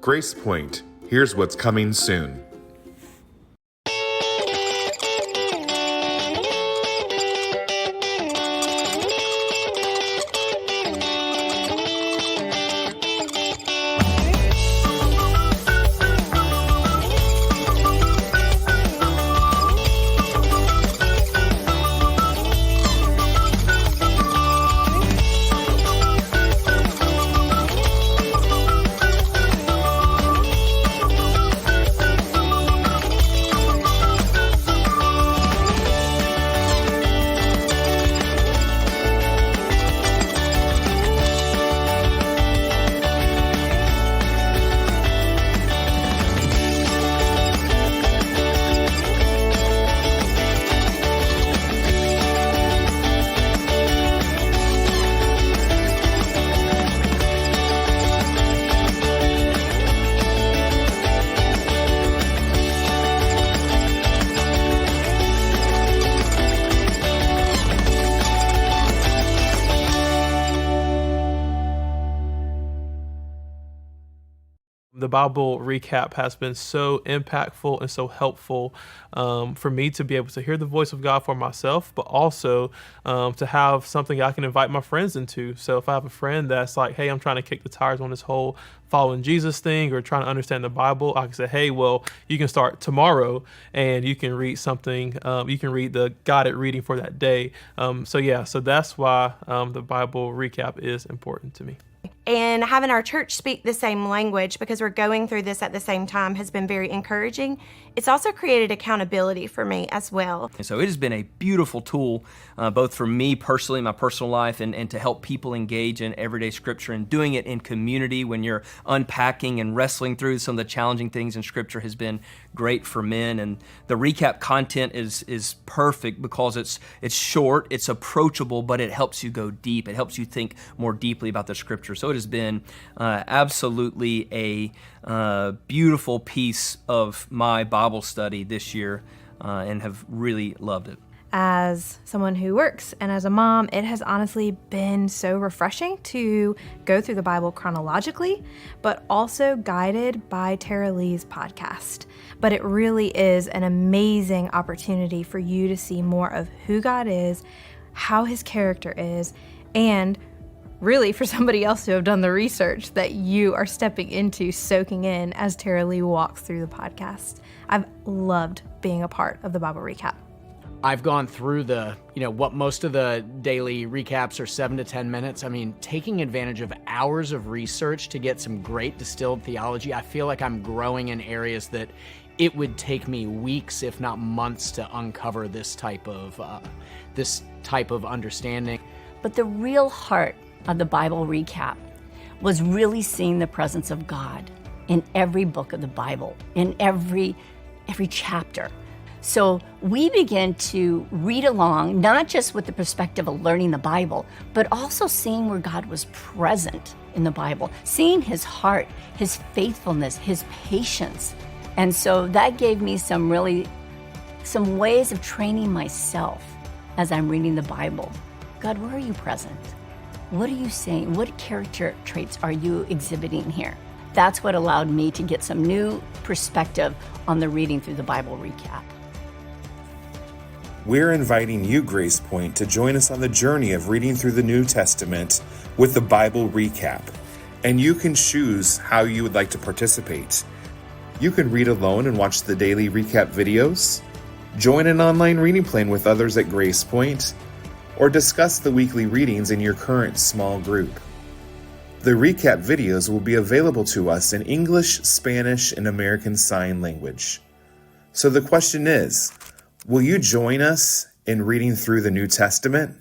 Grace Point, here's what's coming soon. The Bible recap has been so impactful and so helpful for me to be able to hear the voice of God for myself, but also to have something I can invite my friends into. So if I have a friend that's like, hey, I'm trying to kick the tires on this whole following Jesus thing or trying to understand the Bible, I can say, hey, well, you can start tomorrow and you can read something. You can read the guided reading for that day. So that's why the Bible recap is important to me. And having our church speak the same language, because we're going through this at the same time, has been very encouraging. It's also created accountability for me as well. And so it has been a beautiful tool, both for me personally, my personal life, and to help people engage in everyday scripture, and doing it in community when you're unpacking and wrestling through some of the challenging things in scripture has been great for men. And the recap content is perfect because it's short, it's approachable, but it helps you go deep. It helps you think more deeply about the scripture. So it has been absolutely a beautiful piece of my Bible study this year, and have really loved it. As someone who works and as a mom, it has honestly been so refreshing to go through the Bible chronologically, but also guided by Tara Lee's podcast. But it really is an amazing opportunity for you to see more of who God is, how his character is, and really for somebody else to have done the research that you are stepping into, soaking in as Tara Lee walks through the podcast. I've loved being a part of the Bible recap. I've gone through what most of the daily recaps are 7 to 10 minutes. I mean, taking advantage of hours of research to get some great distilled theology. I feel like I'm growing in areas that it would take me weeks, if not months, to uncover this type of understanding. But the real heart of the Bible recap was really seeing the presence of God in every book of the Bible, in every chapter. So we begin to read along, not just with the perspective of learning the Bible, but also seeing where God was present in the Bible, seeing his heart, his faithfulness, his patience. And so that gave me some ways of training myself as I'm reading the Bible. God, where are you present? What are you saying? What character traits are you exhibiting here? That's what allowed me to get some new perspective on the reading through the Bible recap. We're inviting you, Grace Point, to join us on the journey of reading through the New Testament with the Bible recap. And you can choose how you would like to participate. You can read alone and watch the daily recap videos, join an online reading plan with others at Grace Point, or discuss the weekly readings in your current small group. The recap videos will be available to us in English, Spanish, and American Sign Language. So the question is, will you join us in reading through the New Testament?